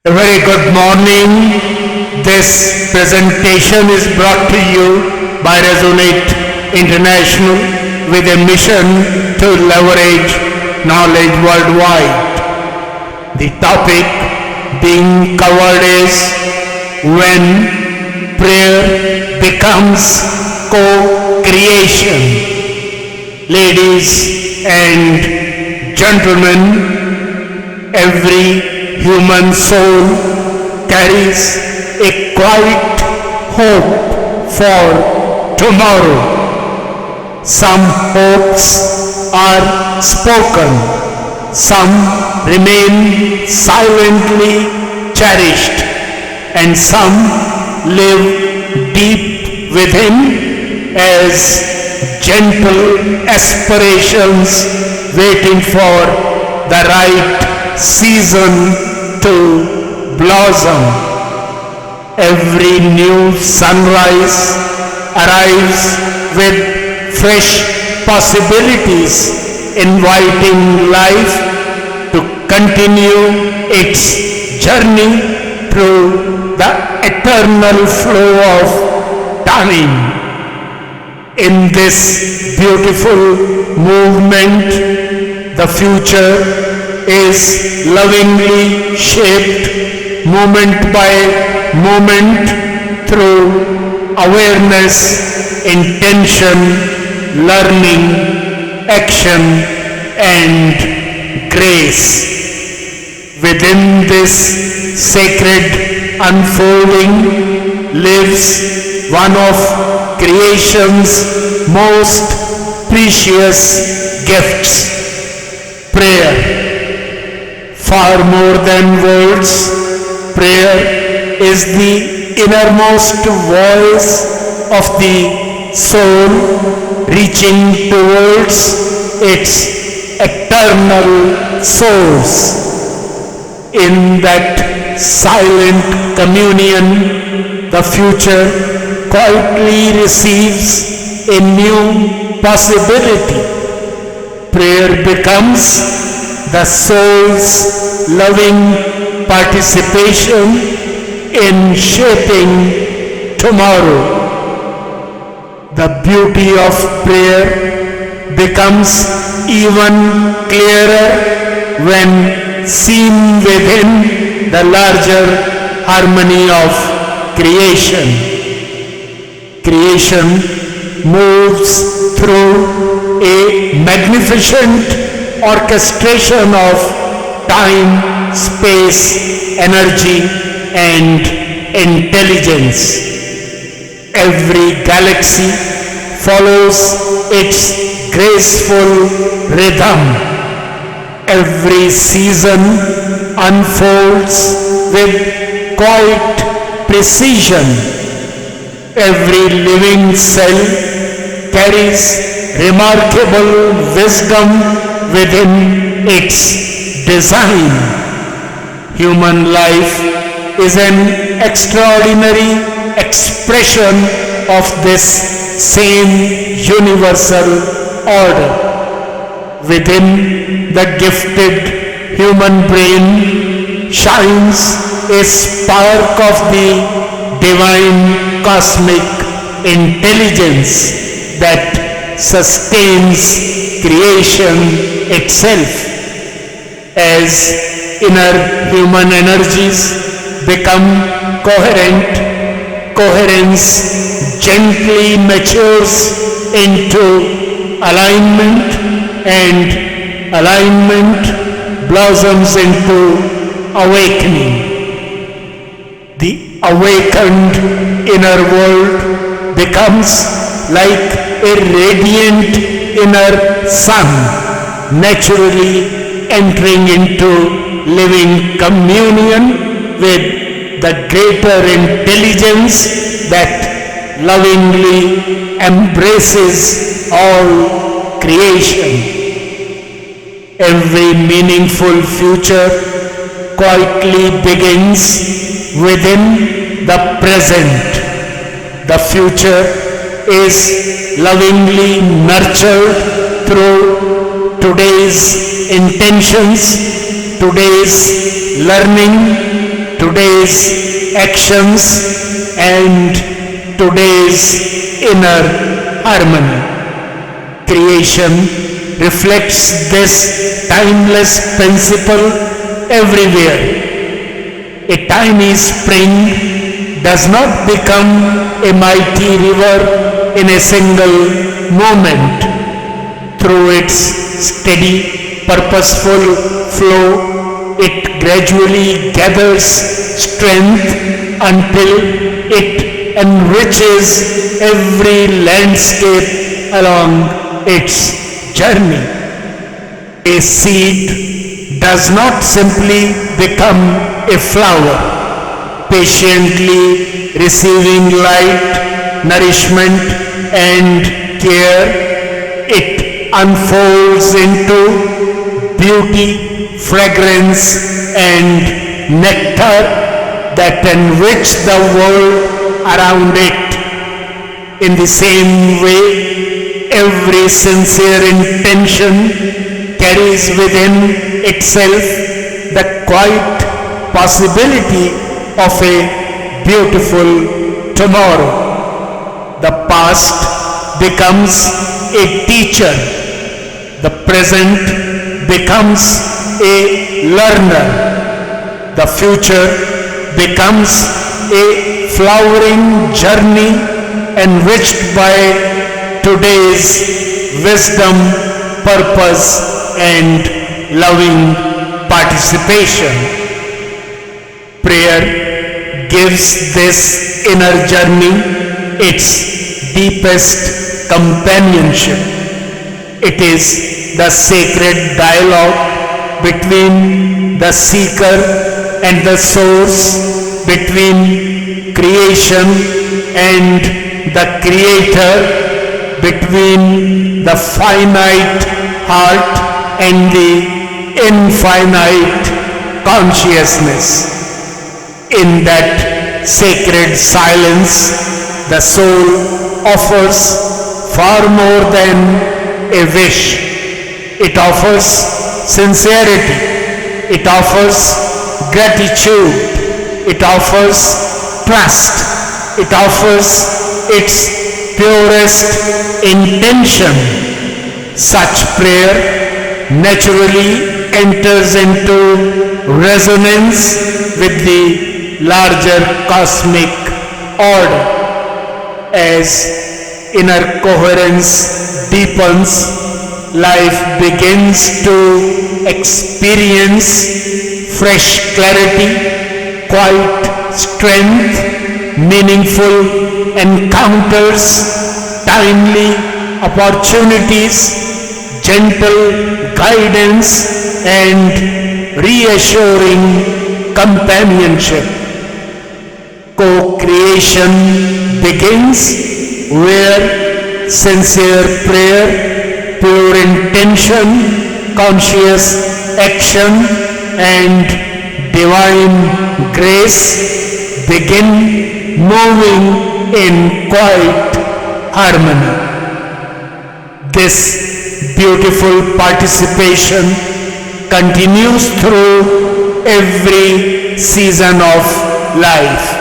A very good morning. This presentation is brought to you by Resonate International with a mission to leverage knowledge worldwide. The topic being covered is when prayer becomes co-creation. Ladies and gentlemen, every human soul carries a quiet hope for tomorrow. Some hopes are spoken, some remain silently cherished, and some live deep within as gentle aspirations waiting for the right season to blossom. Every new sunrise arrives with fresh possibilities, inviting life to continue its journey through the eternal flow of time. In this beautiful movement, the future is lovingly shaped moment by moment through awareness, intention, learning, action, and grace. Within this sacred unfolding lives one of creation's most precious gifts, prayer. Far more than words, prayer is the innermost voice of the soul reaching towards its eternal source. In that silent communion, the future quietly receives a new possibility. Prayer becomes the soul's loving participation in shaping tomorrow. The beauty of prayer becomes even clearer when seen within the larger harmony of creation. Creation moves through a magnificent orchestration of time, space, energy, and intelligence. Every galaxy follows its graceful rhythm. Every season unfolds with quiet precision. Every living cell carries remarkable wisdom within its design. Human life is an extraordinary expression of this same universal order. Within the gifted human brain shines a spark of the divine cosmic intelligence that sustains creation itself. As inner human energies become coherent, coherence gently matures into alignment, and alignment blossoms into awakening. The awakened inner world becomes like a radiant inner sun, naturally entering into living communion with the greater intelligence that lovingly embraces all creation. Every meaningful future quietly begins within the present. The future is lovingly nurtured through today's intentions, today's learning, today's actions and today's inner harmony. Creation reflects this timeless principle everywhere. A tiny spring does not become a mighty river in a single moment. Through its steady, purposeful flow, it gradually gathers strength until it enriches every landscape along its journey. A seed does not simply become a flower, patiently receiving light, nourishment, and care. It unfolds into beauty, fragrance, and nectar that enrich the world around it. In the same way, every sincere intention carries within itself the quiet possibility of a beautiful tomorrow. The past becomes a teacher. The present becomes a learner. The future becomes a flowering journey enriched by today's wisdom, purpose, and loving participation. Prayer gives this inner journey its deepest companionship. It is the sacred dialogue between the seeker and the source, between creation and the creator, between the finite heart and the infinite consciousness. In that sacred silence, the soul offers far more than a wish. It offers sincerity. It offers gratitude. It offers trust. It offers its purest intention. Such prayer naturally enters into resonance with the larger cosmic order. As inner coherence deepens, life begins to experience fresh clarity, quiet strength, meaningful encounters, timely opportunities, gentle guidance, and reassuring companionship. Co-creation begins where sincere prayer, pure intention, conscious action, and divine grace begin moving in quiet harmony. This beautiful participation continues through every season of life.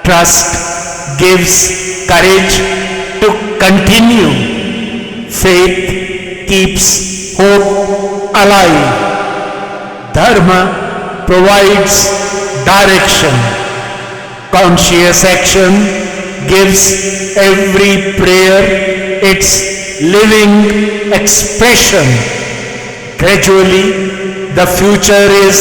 Trust gives courage to continue. Faith keeps hope alive. Dharma provides direction. Conscious action gives every prayer its living expression. Gradually, the future is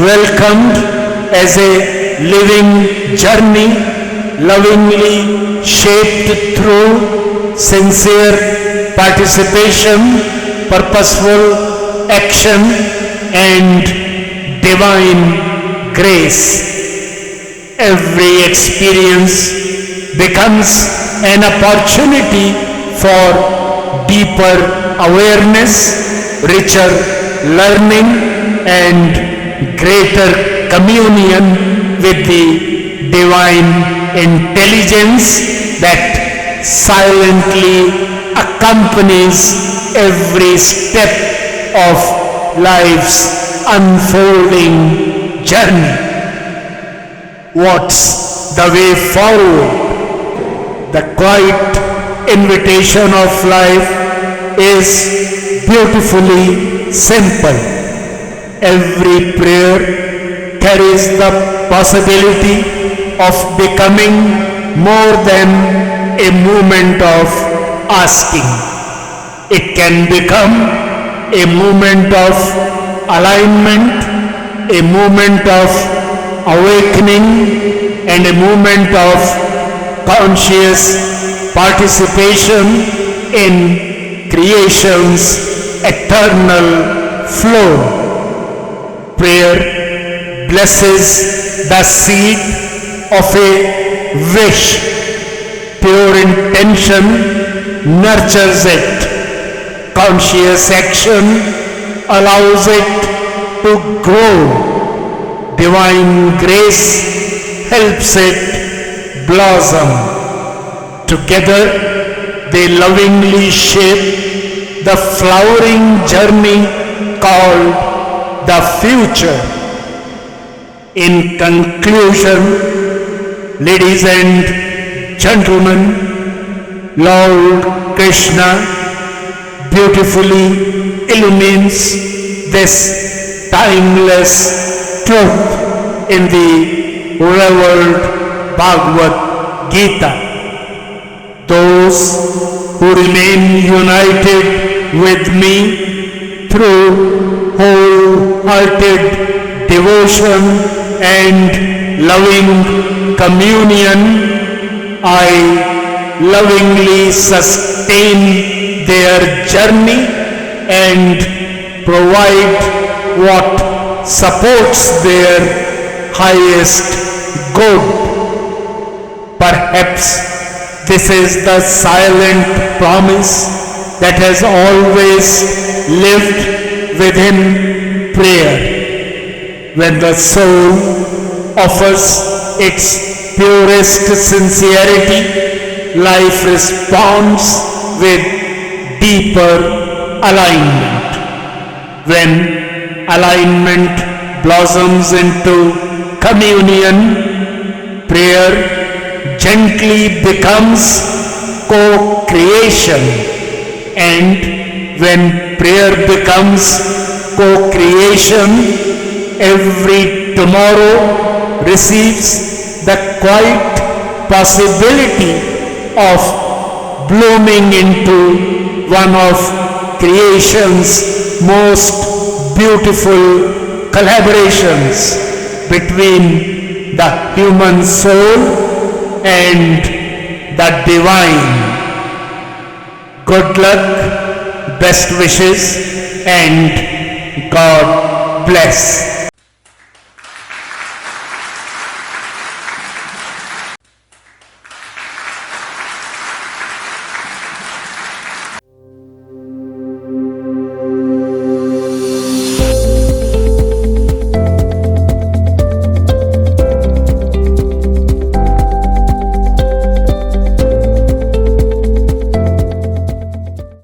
welcomed as a living journey, lovingly shaped through sincere participation, purposeful action, and divine grace. Every experience becomes an opportunity for deeper awareness, richer learning, and greater communion with the divine intelligence that silently accompanies every step of life's unfolding journey. What's the way forward? The quiet invitation of life is beautifully simple. Every prayer carries the possibility of becoming more than a movement of asking. It can become a movement of alignment, a movement of awakening, and a movement of conscious participation in creation's eternal flow. Prayer blesses the seed of a wish. Pure intention nurtures it. Conscious action allows it to grow. Divine grace helps it blossom. Together they lovingly shape the flowering journey called the future. In conclusion, ladies and gentlemen, Lord Krishna beautifully illumines this timeless truth in the revered Bhagavad Gita. Those who remain united with me through wholehearted devotion and loving communion, I lovingly sustain their journey and provide what supports their highest good. Perhaps this is the silent promise that has always lived within prayer. When the soul offers its purest sincerity, life responds with deeper alignment. When alignment blossoms into communion, prayer gently becomes co-creation, and when prayer becomes co-creation, every tomorrow receives the quiet possibility of blooming into one of creation's most beautiful collaborations between the human soul and the divine. Good luck, best wishes, and God bless.